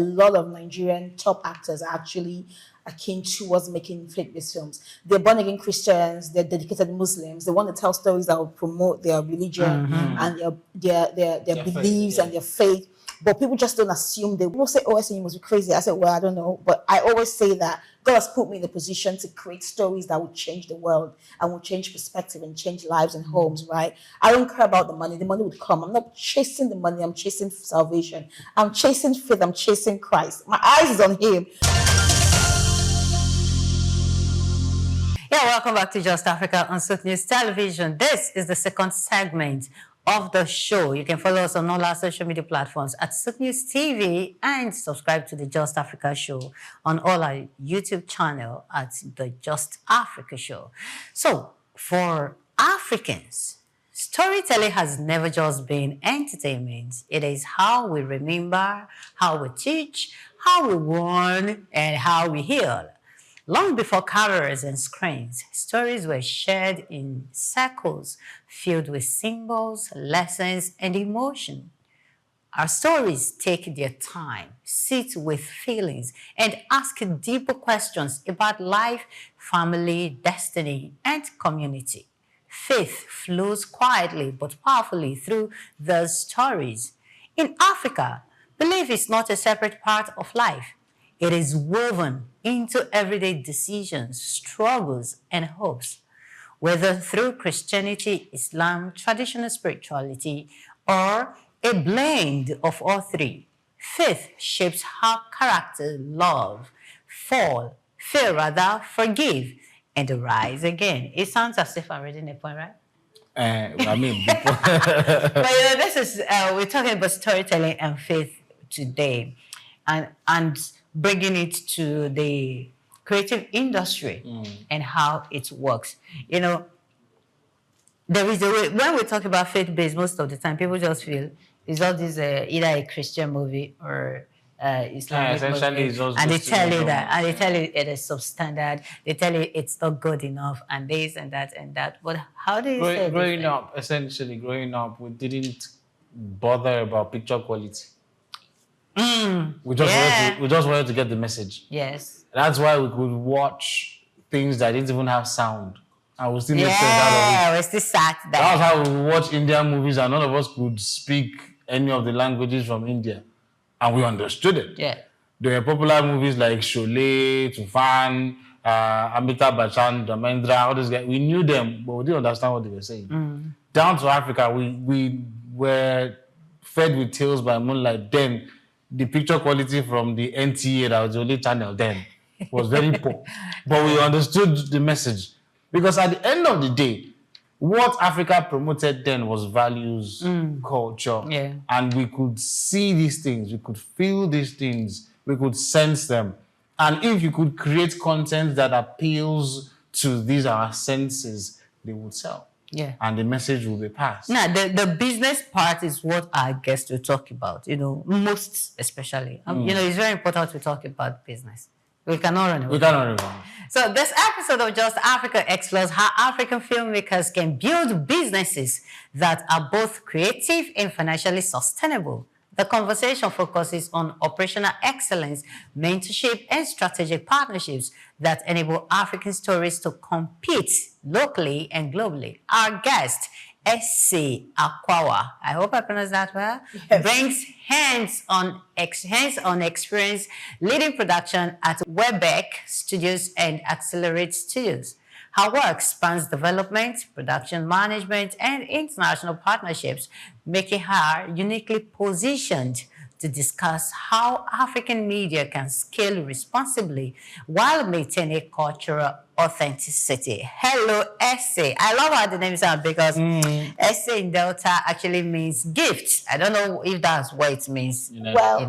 A lot of Nigerian top actors are actually akin towards making faith-based films. They're born-again Christians, they're dedicated Muslims, they want to tell stories that will promote their religion and their beliefs and their faith. But people just don't assume that. People say, oh, SAU must be crazy. I said, well, I don't know. But I always say that God has put me in a position to create stories that will change the world and will change perspective and change lives and homes, right? I don't care about the money. The money would come. I'm not chasing the money. I'm chasing salvation. I'm chasing faith. I'm chasing Christ. My eyes is on him. Yeah, welcome back to Just Africa on South News Television. This is the second segment of the show. You can follow us on all our social media platforms at South News TV and subscribe to the Just Africa Show on all our YouTube channel at the Just Africa Show. So, for Africans, storytelling has never just been entertainment. It is how we remember, how we teach, how we warn, and how we heal. Long before cameras and screens, stories were shared in circles filled with symbols, lessons, and emotion. Our stories take their time, sit with feelings, and ask deeper questions about life, family, destiny, and community. Faith flows quietly but powerfully through those stories. In Africa, belief is not a separate part of life. It is woven into everyday decisions, struggles, and hopes. Whether through Christianity, Islam, traditional spirituality, or a blend of all three, faith shapes how characters love, fall, fail rather, forgive, and rise again. It sounds as if I'm reading a poem, right? I mean, But this is we're talking about storytelling and faith today, and bringing it to the creative industry and how it works. You know, there is a way, when we talk about faith-based, most of the time people just feel it's all this either a Christian movie or Islamic essentially movie, it's just and they just tell you film. that, and they tell you it is substandard. They tell you it's not good enough, and this and that and that. But how do you say growing up, we didn't bother about picture quality. We just wanted to get the message. Yes. That's why we could watch things that didn't even have sound, and we still make sense out of it. Yeah, we still sat there. That was how we watch Indian movies, and none of us could speak any of the languages from India, and we understood it. Yeah. There were popular movies like Sholay, Tufan, Amitabh Bachchan, Dharmendra, all these guys. We knew them, but we didn't understand what they were saying. Down to Africa, we were fed with Tales by Moonlight. Then the picture quality from the NTA, that was the only channel then, was very poor. But we understood the message. Because at the end of the day, what Africa promoted then was values, culture. Yeah. And we could see these things, we could feel these things, we could sense them. And if you could create content that appeals to these our senses, they would sell. Yeah. And the message will be passed. Now, the business part is what our guests will talk about, you know, most especially. You know, it's very important to talk about business. We cannot run away. We cannot remember. So this episode of Just Africa explores how African filmmakers can build businesses that are both creative and financially sustainable. The conversation focuses on operational excellence, mentorship, and strategic partnerships that enable African stories to compete locally and globally. Our guest, Esse Akwawa, I hope I pronounced that well, brings hands-on experience leading production at Webeck Studios and Accelerate Studios. Her work spans development, production management, and international partnerships, making her uniquely positioned to discuss how African media can scale responsibly while maintaining cultural authenticity. Hello, Esse. I love how the name sounds because Esse in Delta actually means gift. I don't know if that's what it means. Well,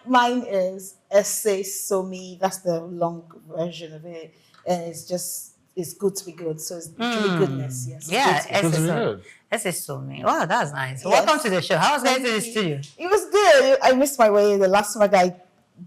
mine is Esse Somi. That's the long version of it. And it's good to be good. So it's really goodness. Yes. Yeah, It's good. Esse Somi. Wow, that's nice. Yes. Welcome to the show. How was going to the studio? It was good. I missed my way. The last time guy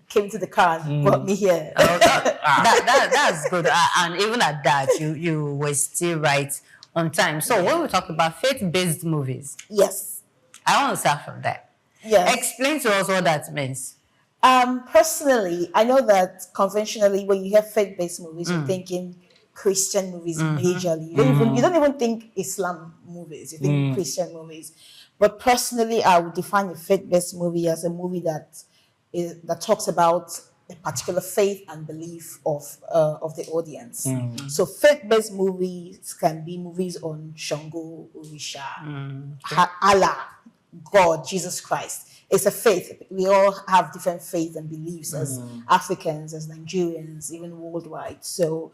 came to the car and brought me here. Oh, that's good. And even at that, you were still right on time. So when we talk about faith-based movies, Yes. I want to start from that. Yes. Explain to us what that means. Personally, I know that conventionally, when you hear faith-based movies, you're thinking Christian movies majorly. You don't even think Islam movies. You think Christian movies. But personally, I would define a faith-based movie as a movie that talks about a particular faith and belief of the audience. So faith-based movies can be movies on Shango, Orisha, Allah, God, Jesus Christ. It's a faith. We all have different faiths and beliefs as Africans, as Nigerians, even worldwide. So,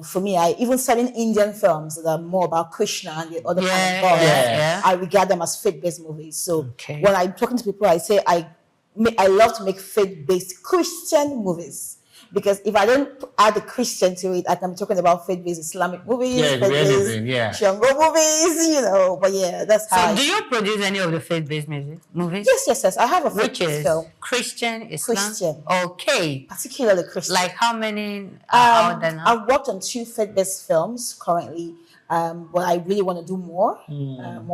for me, I even certain Indian films that are more about Krishna and the other kind of gods, I regard them as faith-based movies. So when I'm talking to people, I say I love to make faith-based Christian movies. Because if I don't add the Christian to it, I can be talking about faith-based Islamic movies, faith-based Shango movies, But yeah, that's how. So, do you produce any of the faith-based movies? Yes. I have a faith-based film. Christian, Islam? Christian. Okay. Particularly Christian. Like how many are out there now? I've worked on 2 faith-based films currently. But I really want to do more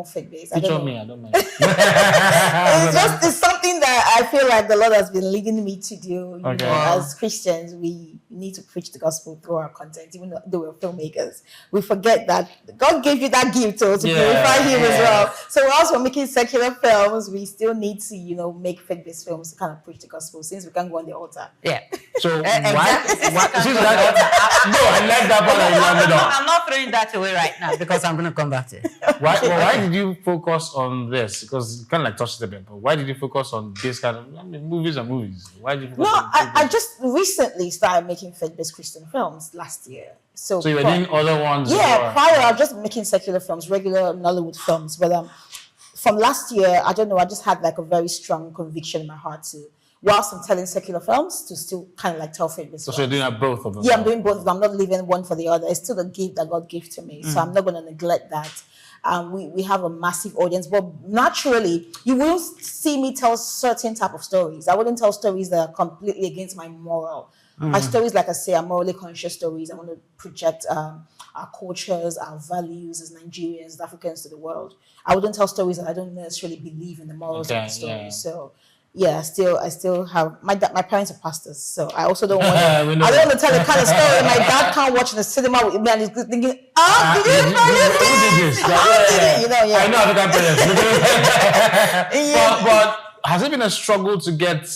faith-based. Teach on me, I don't mind. It's something that I feel like the Lord has been leading me to do. As Christians, we need to preach the gospel through our content, even though we're filmmakers. We forget that God gave you that gift to glorify Him as well. So whilst we're making secular films, we still need to, make faith-based films to kind of preach the gospel, since we can't go on the altar. Yeah. So why? No, I like that part. I'm not throwing that away right now because I'm going to come back to it. Why did you focus on this? Because you kind of like touched it a bit, but why did you focus on this kind of movies and movies? Why did you focus on I just recently started making faith-based Christian films last year. So you were doing other ones? Yeah, prior I was just making secular films, regular Nollywood films. But from last year, I don't know, I just had like a very strong conviction in my heart to, whilst I'm telling secular films, to still kind of like tell faith-based films. So you're doing both of them? Yeah, I'm doing both of them. I'm not leaving one for the other. It's still a gift that God gave to me. So I'm not going to neglect that. We have a massive audience, but naturally, you will see me tell certain type of stories. I wouldn't tell stories that are completely against my moral. My stories, like I say, are morally conscious stories. I want to project our cultures, our values as Nigerians, as Africans to the world. I wouldn't tell stories that I don't necessarily believe in the morals of the story. Yeah. So yeah, I still have my parents are pastors, so I also don't want to. I don't want to tell the kind of story my dad can't watch in the cinema with me and he's thinking, did you know this? I know African parents. But has it been a struggle to get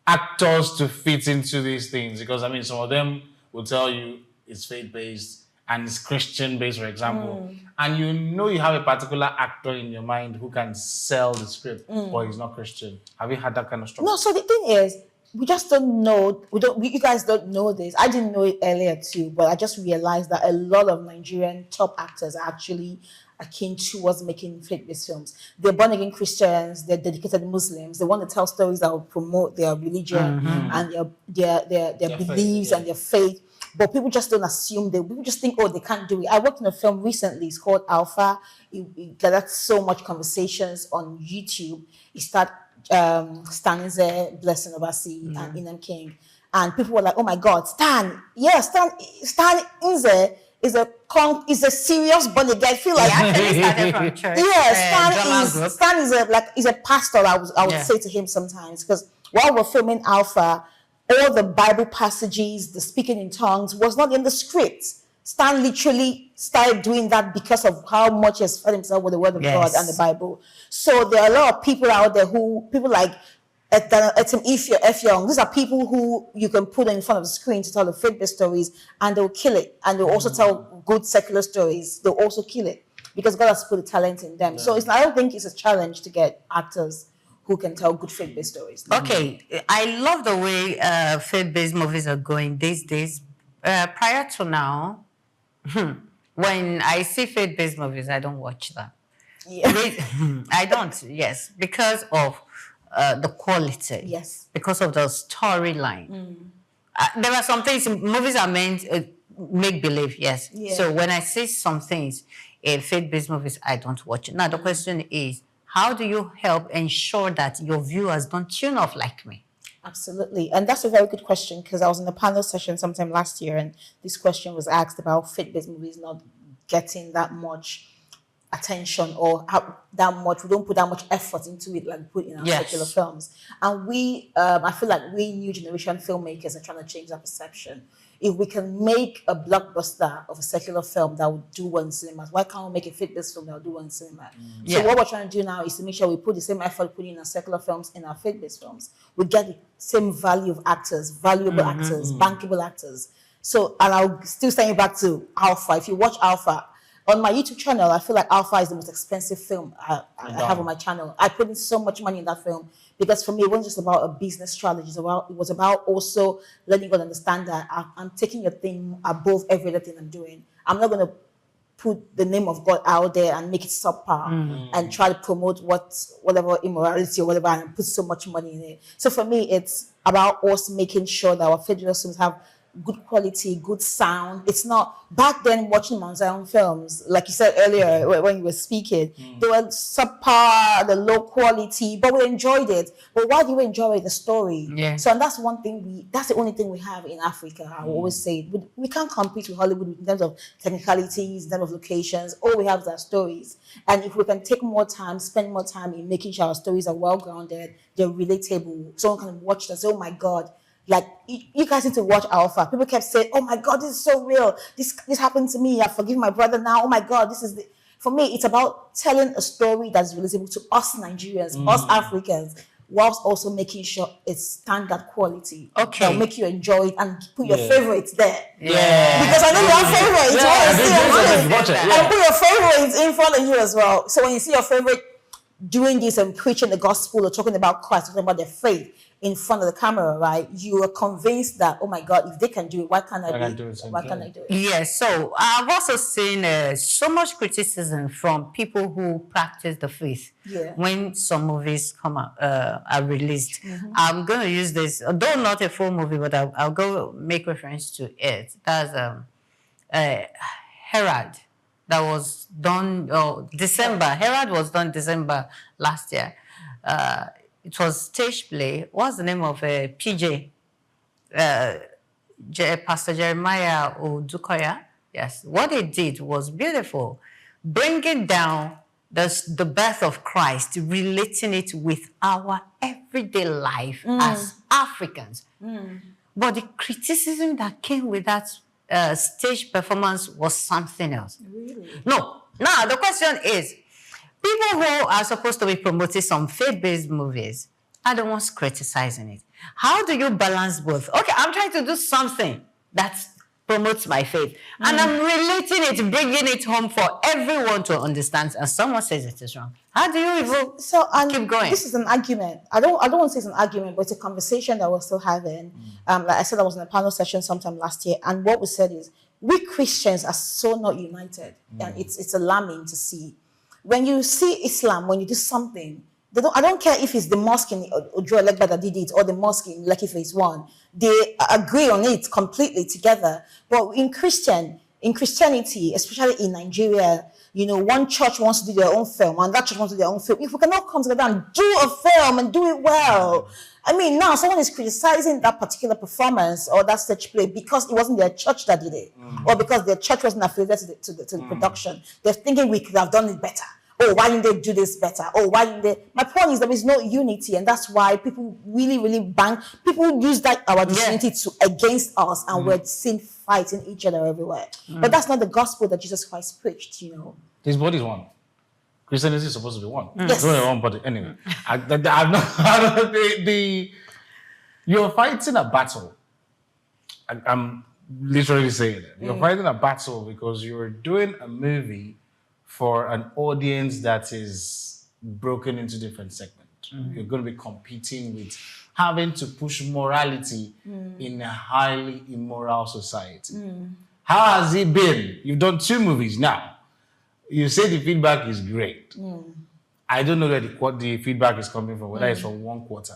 actors to fit into these things? Because some of them will tell you it's faith-based and it's Christian-based, for example, and you have a particular actor in your mind who can sell the script, but he's not Christian. Have you had that kind of struggle? No. So the thing is, we just don't know. You guys don't know this. I didn't know it earlier too, but I just realized that a lot of Nigerian top actors are actually akin towards making faith-based films. They're born-again Christians, they're dedicated Muslims, they want to tell stories that will promote their religion and their beliefs and their faith. But people just don't assume people just think, they can't do it. I worked on a film recently, it's called Alpha. It gathered so much conversations on YouTube. It started Stanze, Blessing Obasi, and Inam King. And people were like, oh my God, Stan Inze is a serious born again. I feel like actually started from church. Yeah, Stan is a pastor. I would say to him sometimes, because while we're filming Alpha, all the Bible passages, the speaking in tongues was not in the script. Stan literally started doing that because of how much he has fed himself with the Word of God and the Bible. So there are a lot of people out there people like Etim Efyong. These are people who you can put in front of the screen to tell the faith-based stories, and they'll kill it. And they'll also tell good secular stories. They'll also kill it because God has put a talent in them. So I don't think it's a challenge to get actors who can tell good faith-based stories. Okay, I love the way faith-based movies are going these days. Prior to now, when I see faith-based movies, I don't watch them. Yeah. I don't, yes, because of the quality. Yes. Because of the storyline. There are some things, movies are meant make-believe, yes. Yeah. So when I see some things in faith-based movies, I don't watch it. Now the question is, how do you help ensure that your viewers don't tune off like me? Absolutely. And that's a very good question, because I was in a panel session sometime last year and this question was asked about faith-based movies not getting that much attention or have that much. We don't put that much effort into it like we put in our secular films. And we, I feel like we new generation filmmakers are trying to change that perception. If we can make a blockbuster of a secular film that would do well in cinemas, why can't we make a faith-based film that will do well in cinema? So what we're trying to do now is to make sure we put the same effort putting in our secular films in our faith-based films. We get the same value of actors, valuable actors, bankable actors. So, and I'll still send you back to Alpha. If you watch Alpha, on my YouTube channel, I feel like Alpha is the most expensive film I have on my channel. I put in so much money in that film because for me, it wasn't just about a business strategy. It was about also letting God understand that I'm taking a thing above every other thing I'm doing. I'm not going to put the name of God out there and make it subpar and try to promote whatever immorality or whatever and put so much money in it. So for me, it's about us making sure that our federal films have good quality, good sound. It's not back then watching Mount Zion films, like you said earlier when you were speaking, they were subpar, the low quality, but we enjoyed it. But why do we enjoy the story? So and that's one thing that's the only thing we have in Africa. I always say we can't compete with Hollywood in terms of technicalities, in terms of locations. All we have is our stories. And if we can take more time, spend more time in making sure our stories are well grounded, they're relatable, someone can watch them and say, oh my God, like you guys need to watch Alpha. People kept saying, "Oh my God, this is so real. This happened to me. I forgive my brother now. Oh my God, this is for me. It's about telling a story that's relatable to us Nigerians, us Africans, whilst also making sure it's standard quality. That'll make you enjoy it and put your favorites there. Because I know you have favorites. And put your favorites in front of you as well. So when you see your favorite doing this and preaching the gospel or talking about Christ, talking about their faith in front of the camera, right? You are convinced that, oh my God, if they can do it, why can't I do it? Why can't I do it? Yes, so I've also seen so much criticism from people who practice the faith when some movies come out, are released. I'm going to use this, though not a full movie, but I'll go make reference to it. That's Herod. That was done December. Herod was done December last year. It was stage play. What's the name of PJ? Pastor Jeremiah Odukoya. Yes. What he did was beautiful. Bringing down the birth of Christ, relating it with our everyday life as Africans. But the criticism that came with that stage performance was something else. Really? No. Now, the question is, people who are supposed to be promoting some faith-based movies are the ones criticizing it. How do you balance both? Okay, I'm trying to do something that promotes my faith, and I'm relating it, bringing it home for everyone to understand, and someone says it is wrong. How do you even keep going? This is an argument. I don't want to say it's an argument, but it's a conversation that we're still having. Like I said, I was in a panel session sometime last year, and what we said is, we Christians are so not united, and it's alarming to see. When you see Islam, when you do something, I don't care if it's the mosque in Ojo-Elegba that did it or the mosque in Lekki Phase 1. They agree on it completely together. But in Christianity, especially in Nigeria, you know, one church wants to do their own film and that church wants to do their own film. If we cannot come together and do a film and do it well, I mean, now someone is criticizing that particular performance or that stage play because it wasn't their church that did it, or because their church wasn't affiliated to the production. They're thinking we could have done it better. Oh, why didn't they do this better? Oh, why didn't they? My point is there is no unity, and that's why people really, really bang. People use that our disunity against us, and we're seen fighting each other everywhere. But that's not the gospel that Jesus Christ preached, you know. His body is one. Christianity is supposed to be one. Yes. It's only one body. Anyway, you're fighting a battle. I'm literally saying it. You're fighting a battle because you're doing a movie for an audience that is broken into different segments. You're going to be competing with having to push morality in a highly immoral society. How has it been? You've done 2 movies now. You say the feedback is great. I don't know where the feedback is coming from, whether it's from one quarter.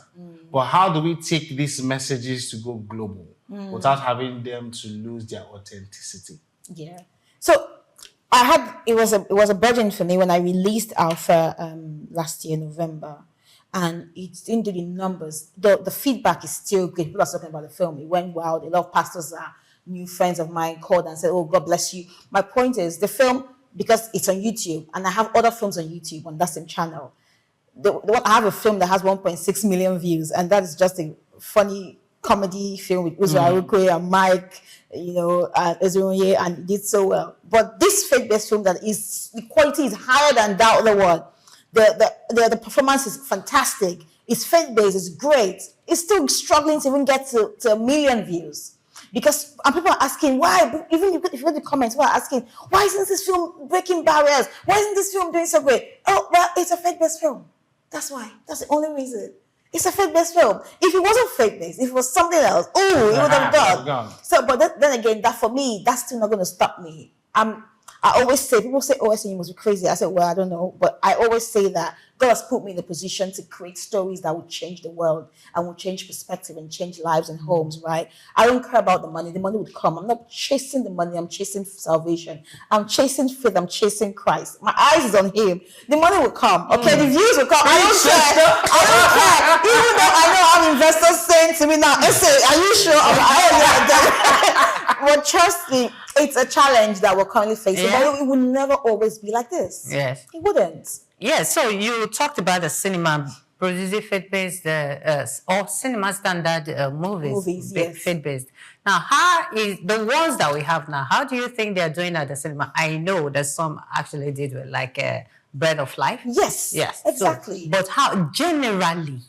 But how do we take these messages to go global without having them to lose their authenticity? Yeah. So it was a burden for me when I released Alpha last year, November, and it didn't do the numbers. The feedback is still good. People are talking about the film. It went well. A lot of pastors are new friends of mine called and said, "Oh, God bless you." My point is, the film because it's on YouTube, and I have other films on YouTube on that same channel. I have a film that has 1.6 million views, and that is just a funny comedy film with Uzo Arukwe and Mike, and Ezronye, and it did so well. But this faith-based film that is, the quality is higher than that other one. The performance is fantastic. It's faith-based, it's great. It's still struggling to even get to 1 million views. Because people are asking why, even if you go to the comments, people are asking, why isn't this film breaking barriers? Why isn't this film doing so great? Oh, well, it's a faith-based film. That's why. That's the only reason. It's a faith-based film. If it wasn't faith-based, if it was something else, it would have gone. So, but then again, that for me, that's still not going to stop me. I always say, people say, oh, you must be crazy. I said, well, I don't know. But I always say that God has put me in a position to create stories that will change the world and will change perspective and change lives and homes, right? I don't care about the money. The money would come. I'm not chasing the money. I'm chasing salvation. I'm chasing faith. I'm chasing Christ. My eyes is on him. The money will come. Okay, the views will come. I don't care. I don't care. Even though I know I have investors saying to me now, Esse, are you sure? Well, trust me, it's a challenge that we're currently facing. But it will never always be like this. Yes. It wouldn't. Yeah, so you talked about the cinema producing faith-based or cinema standard movies yes. faith-based. Now, how is the ones that we have now, how do you think they're doing at the cinema? I know that some actually did well, like Bread of Life. Yes, exactly. So, but how, generally?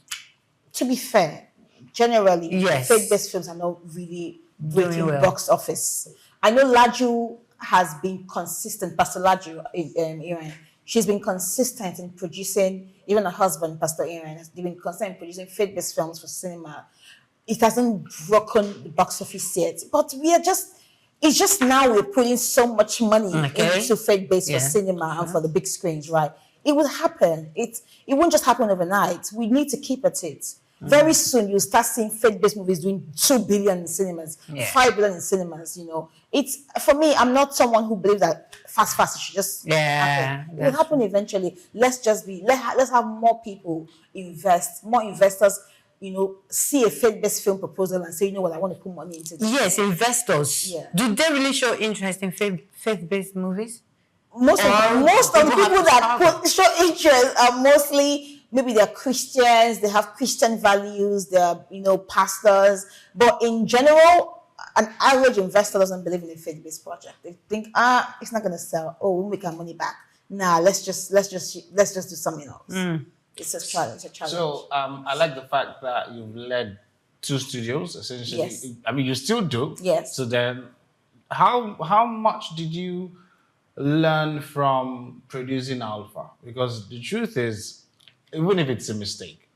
To be fair, generally, yes, faith-based films are not really breaking box office. I know Laju has been consistent, Pastor Laju in Iran. She's been consistent in producing, even her husband, Pastor Aaron, has been consistent in producing faith-based films for cinema. It hasn't broken the box office yet, but it's just now we're putting so much money into faith-based for cinema and for the big screens, right? It will happen. It won't just happen overnight. We need to keep at it. Very soon, you'll start seeing faith-based movies doing 2 billion in cinemas, 5 billion in cinemas, It's, for me, I'm not someone who believes that fast, it should just happen. It will happen eventually. Let's have more people invest, more investors, see a faith-based film proposal and say, you know what, I want to put money into this. Yes, investors. Yeah. Do they really show interest in faith-based movies? Most of the people that show interest are mostly, maybe they're Christians, they have Christian values, they're, pastors. But in general, an average investor doesn't believe in a faith-based project. They think, it's not going to sell. Oh, we'll make our money back. Nah, let's just do something else. It's a challenge. So I like the fact that you've led 2 studios, essentially. Yes. I mean, you still do. Yes. So then, how much did you learn from producing Alpha? Because the truth is, even if it's a mistake,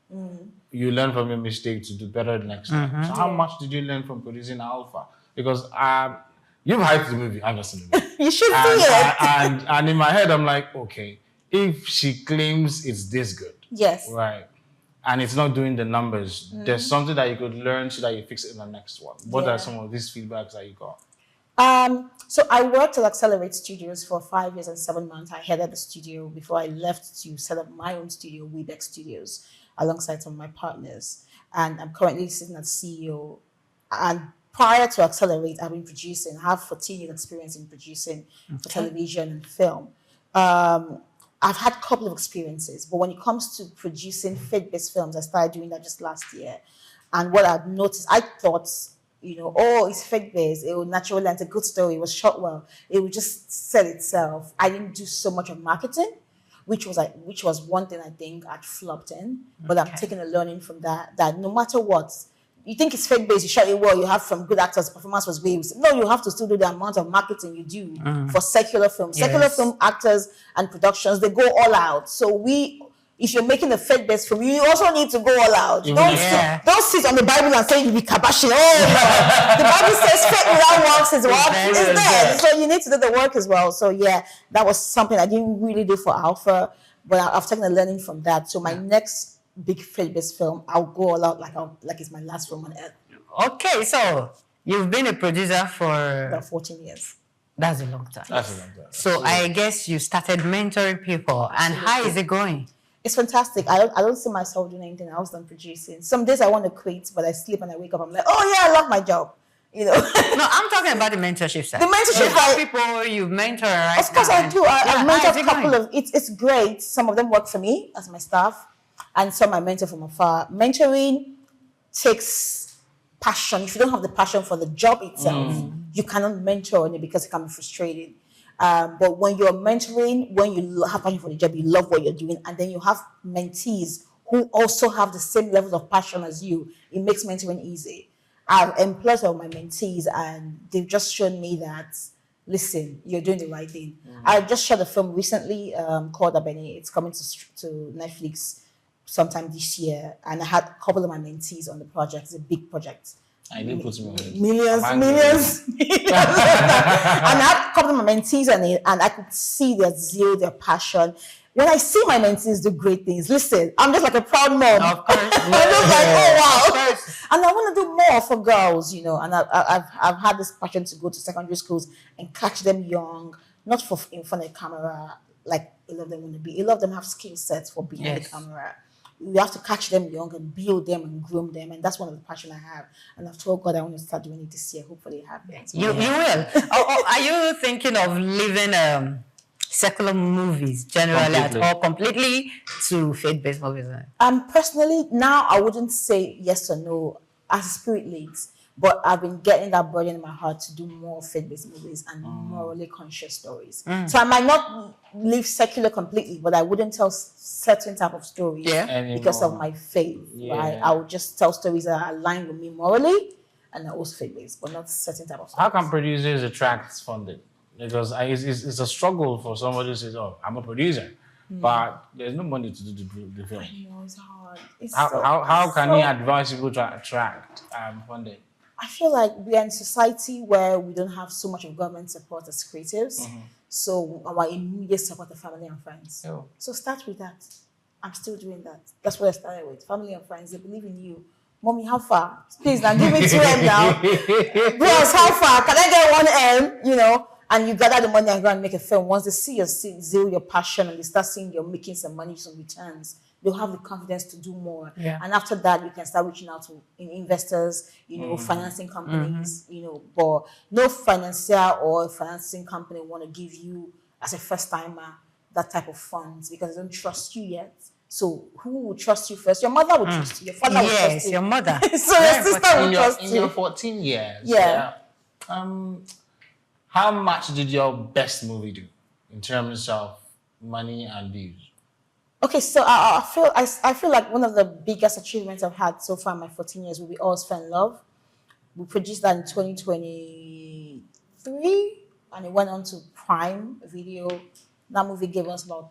you learn from your mistake to do better next time. So how much did you learn from producing Alpha? Because you've hyped the movie, I've not seen the movie. You should see it. And in my head, I'm like, okay, if she claims it's this good, yes, right, and it's not doing the numbers, there's something that you could learn so that you fix it in the next one. What are some of these feedbacks that you got? So I worked at Accelerate Studios for 5 years and 7 months. I headed the studio before I left to set up my own studio, Webex Studios, alongside some of my partners. And I'm currently sitting as CEO. And prior to Accelerate, I've been producing. I have 14 years experience in producing for television and film. I've had a couple of experiences, but when it comes to producing faith-based films, I started doing that just last year. And what I've noticed, I thought, it's faith-based, it will naturally, and it's a good story, it was shot well, it would just sell itself. I didn't do so much of marketing, which was one thing I think I'd flopped in, but I'm taking a learning from that no matter what, you think it's faith-based, you shot it well, you have some good actors, performance was great. No, you have to still do the amount of marketing you do for secular films. Yes. Secular film actors and productions, they go all out. So if you're making a faith-based film, you also need to go all out. Don't sit on the Bible and say you be kabashing. The Bible says faith without works is what? It's dead. So you need to do the work as well. So that was something I didn't really do for Alpha, but I've taken a learning from that. So my next big faith-based film, I'll go all out like it's my last film on earth. Okay, so you've been a producer for About 14 years. That's a long time. That's a long time. So I guess you started mentoring people. And how is it going? It's fantastic. I don't see myself doing anything else than producing. Some days I want to quit, but I sleep and I wake up. I'm like, oh yeah, I love my job. you know. No, I'm talking about the mentorship side. The mentorship You have side- people you mentor right Of course, now. I do. I've how's mentored it a couple going? of. It's great. Some of them work for me as my staff, and some I mentor from afar. Mentoring takes passion. If you don't have the passion for the job itself, you cannot mentor on it because it can be frustrating. But when you're mentoring, when you have passion for the job, you love what you're doing, and then you have mentees who also have the same level of passion as you, it makes mentoring easy. I've employed some of my mentees, and they've just shown me that, listen, you're doing the right thing. I just shot a film recently called Abeni. It's coming to Netflix sometime this year, and I had a couple of my mentees on the project. It's a big project. I didn't put me on it. Millions. And I had a couple of my mentees on it, and I could see their zeal, their passion. When I see my mentees do great things, listen, I'm just like a proud mom. Of course. I'm just like, oh wow. Of course. And I want to do more for girls, you know. And I've had this passion to go to secondary schools and catch them young, not for in front of the camera, like a lot of them want to be. A lot of them have skill sets for behind the camera. You have to catch them young and build them and groom them, and that's one of the passion I have. And I've told God I want to start doing it this year. Hopefully, it happens. You will. Are you thinking of leaving secular movies generally Completely. at all, completely to faith-based movies? Personally, now I wouldn't say yes or no as spirit leads, but I've been getting that burden in my heart to do more faith-based movies and morally conscious stories. So I might not leave secular completely, but I wouldn't tell certain type of stories because of my faith. Right? I would just tell stories that are aligned with me morally and are also faith-based, but not certain type of stories. How can producers attract funding? Because it's a struggle for somebody who says, "Oh, I'm a producer," but there's no money to do the film. I know, it's hard. How can you advise people to attract funding? I feel like we are in a society where we don't have so much of government support as creatives. So our immediate support are family and friends. Oh. So start with that. I'm still doing that. That's what I started with. Family and friends, they believe in you. Mommy, how far? Please, now give me 2M now. Bros, how far? Can I get 1M? You know, and you gather the money and go and make a film. Once they see your zeal, your passion, and they start seeing you're making some money, some returns, they'll have the confidence to do more. And after that, you can start reaching out to investors, you know, financing companies, you know, but no financier or financing company want to give you, as a first timer, that type of funds because they don't trust you yet. So who will trust you first? Your mother will trust you. Your father will trust you. Yes, your mother. So your sister will trust you. In your 14 years. Yeah. How much did your best movie do in terms of money and views? Okay, so I feel like one of the biggest achievements I've had so far in my 14 years will be All's Fair in Love. We produced that in 2023, and it went on to Prime Video. That movie gave us about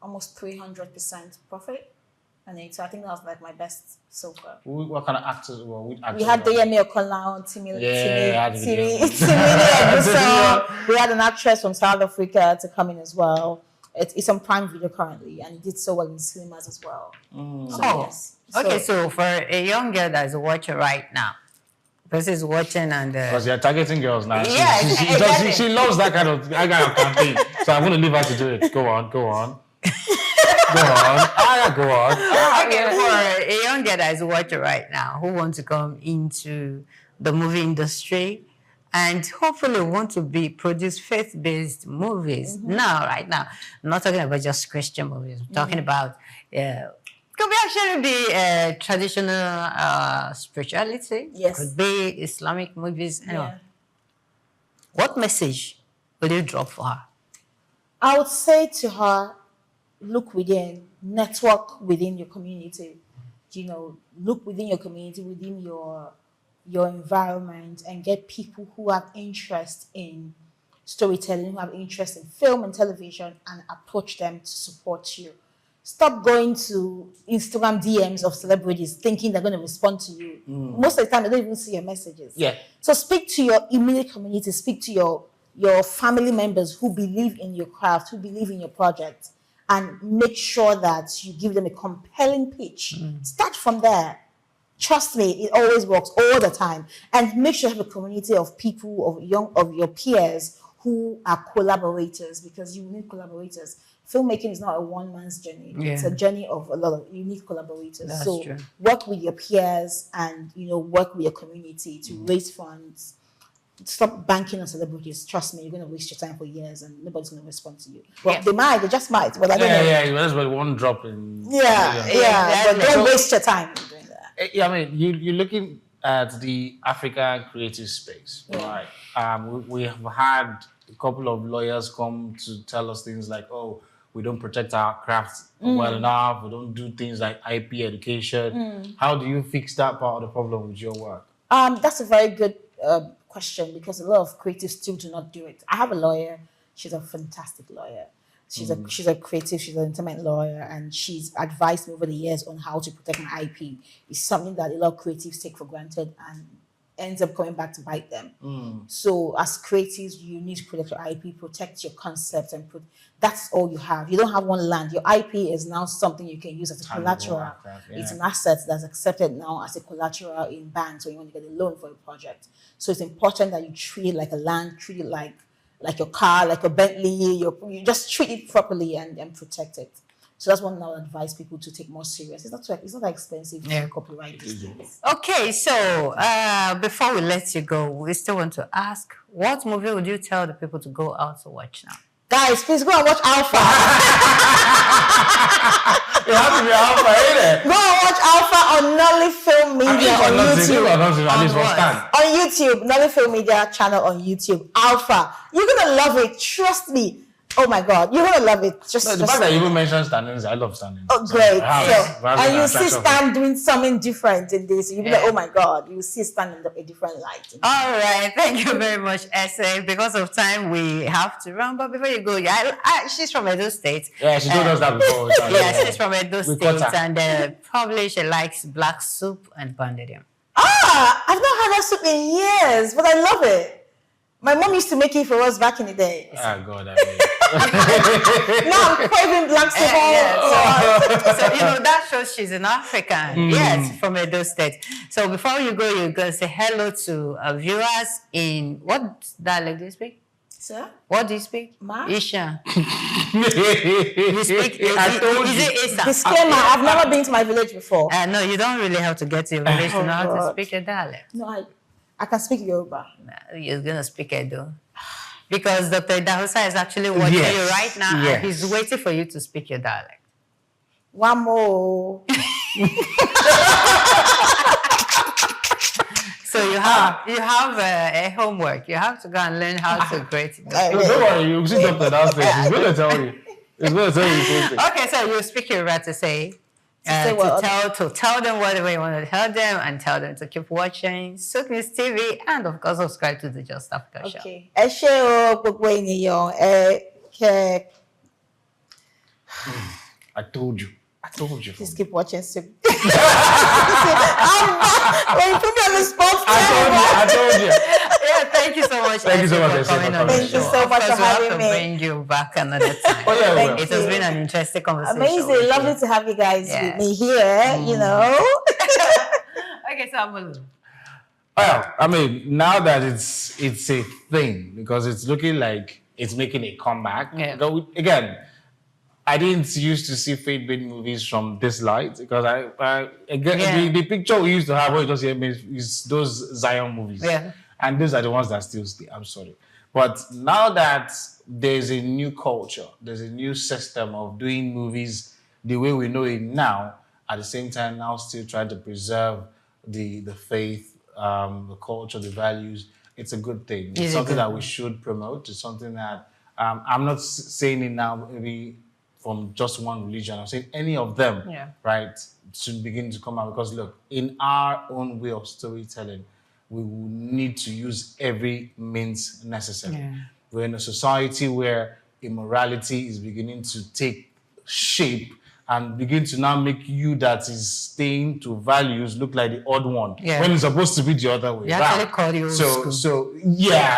almost 300% profit. And so I think that was like my best so far. What kind of actors were we? We had Deyemi Okola, Timmy. We had an actress from South Africa to come in as well. It's on Prime Video currently, and it did so well in cinemas as well. So, yes. Okay, so for a young girl that is watching right now, this is watching and because you're targeting girls now. Yeah, she loves that kind of campaign. So I'm going to leave her to do it. Go on. Go on. Okay, for a young girl that is watching right now who wants to come into the movie industry and hopefully want to produce faith-based movies right now. I'm not talking about just Christian movies. I'm talking about could actually be traditional spirituality. Yes. Could be Islamic movies. Anyway. Yeah. What message will you drop for her? I would say to her, look within, network within your community. You know, look within your community, within your environment, and get people who have interest in storytelling, who have interest in film and television, and approach them to support you. Stop going to Instagram DMs of celebrities thinking they're going to respond to you. Most of the time, they don't even see your messages. Yeah. So speak to your immediate community, speak to your family members who believe in your craft, who believe in your project, and make sure that you give them a compelling pitch. Start from there. Trust me, it always works all the time. And make sure you have a community of people, of your peers, who are collaborators, because you need collaborators. Filmmaking is not a one-man's journey. It's a journey of a lot of unique collaborators. That's so true. work with your peers and work with your community to raise funds. Stop banking on celebrities. Trust me, you're going to waste your time for years and nobody's going to respond to you. Well, they just might, but I don't know. Yeah, that's but one drop in. But don't waste your time doing that. Yeah, I mean, you're looking at the African creative space, right? We have had a couple of lawyers come to tell us things like, oh, we don't protect our craft well enough, we don't do things like IP education. How do you fix that part of the problem with your work? That's a very good question, because a lot of creatives still do not do it. I have a lawyer. She's a fantastic lawyer. She's a creative. She's an entertainment lawyer, and she's advised me over the years on how to protect my IP. It's something that a lot of creatives take for granted and ends up coming back to bite them. So as creatives, you need to protect your IP, protect your concept, and that's all you have. You don't have one land. Your IP is now something you can use as a collateral. It's an asset that's accepted now as a collateral in banks when you want to get a loan for a project. So it's important that you treat it like a land, treat it like your car, like a Bentley. You just treat it properly and protect it. So that's one I would advise people to take more serious. It's not that expensive to copyright these things. Okay, so before we let you go, we still want to ask, what movie would you tell the people to go out to watch now? Guys, please go and watch Alpha. You have to be Alpha, ain't it? Go and watch Alpha on Nolly Film Media on YouTube. On YouTube, Nolly Film Media channel on YouTube. Alpha. You're gonna love it. Trust me. Oh my God, you're gonna love it. The fact that you even mentioned standings, I love standings. Oh, great! And you see Stan doing something different in this. You'll be like, oh my God, you see Stan in a different light. All right, thank you very much, Esse. Because of time, we have to run. But before you go, she's from Edo State. Yeah, she told us that before. She's from Edo State, and probably she likes black soup and pounded yam. I've not had that soup in years, but I love it. My mom used to make it for us back in the day. Oh God, I mean. Now I'm craving black soup. So that shows she's an African. Yes, from Edo State. So before you go, you're going to say hello to viewers in what dialect do you speak? Sir? What do you speak? Isha. You speak I told you. Is it Isa? Disclaimer, I've never been to my village before. No, you don't really have to get to your village to know how to speak a dialect. No, I can speak Yoruba. You're going to speak Edo. Because Dr. Dahusa is actually watching you right now, and he's waiting for you to speak your dialect. One more. So you have a homework. You have to go and learn how to greet it. Don't worry, you'll see Dr. downstairs. He's going to tell you. He's going to tell you something. Okay, so you speak Yoruba to say. To tell them whatever you want to tell them, and tell them to keep watching Sook News TV, and of course subscribe to the Just Africa show. Okay. Ẹ ṣé o gbogbo ènìyàn. I told you. Please keep watching Sook. When you put me on the spot, I told you. Yeah, thank you so much. Thank you so much for coming on the Thank you show. so much for having me. We'll have to bring you back another time. Thank It has been an interesting conversation. Amazing. Lovely to have you guys with me here, Okay, so Amolu. Well, I mean, now that it's a thing, because it's looking like it's making a comeback. Yeah. Again, I didn't used to see faith-based movies from this light, because the picture we used to have when it was here is those Zion movies. Yeah. And those are the ones that still stay. I'm sorry. But now that there's a new culture, there's a new system of doing movies the way we know it now, at the same time now still trying to preserve the faith, the culture, the values, it's a good thing. It's something that we should promote. It's something that, I'm not saying it now maybe from just one religion. I'm saying any of them, right, should begin to come out. Because look, in our own way of storytelling, we will need to use every means necessary. Yeah. We're in a society where immorality is beginning to take shape and begin to now make you that is staying to values look like the odd one, when it's supposed to be the other way.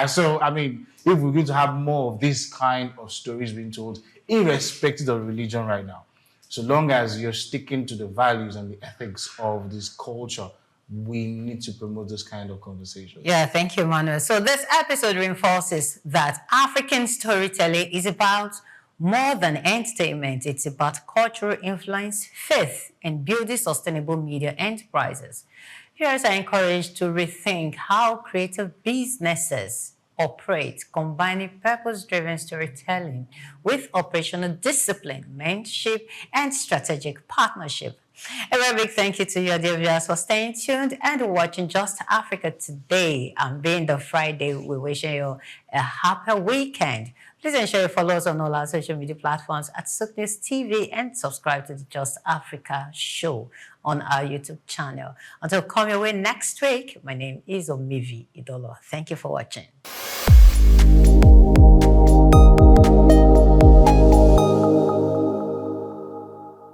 So I mean, if we're going to have more of this kind of stories being told, irrespective of religion right now, so long as you're sticking to the values and the ethics of this culture, we need to promote this kind of conversation. Yeah, thank you, Manuel. So this episode reinforces that African storytelling is about more than entertainment. It's about cultural influence, faith, and building sustainable media enterprises. Viewers are encouraged to rethink how creative businesses operate, combining purpose-driven storytelling with operational discipline, mentorship, and strategic partnership. A very big thank you to you, dear viewers, for staying tuned and watching Just Africa today. And being the Friday, we're wishing you a happy weekend. Please ensure you follow us on all our social media platforms at Sook News TV and subscribe to the Just Africa show on our YouTube channel. Until come your way next week, my name is Omivi Idolo. Thank you for watching.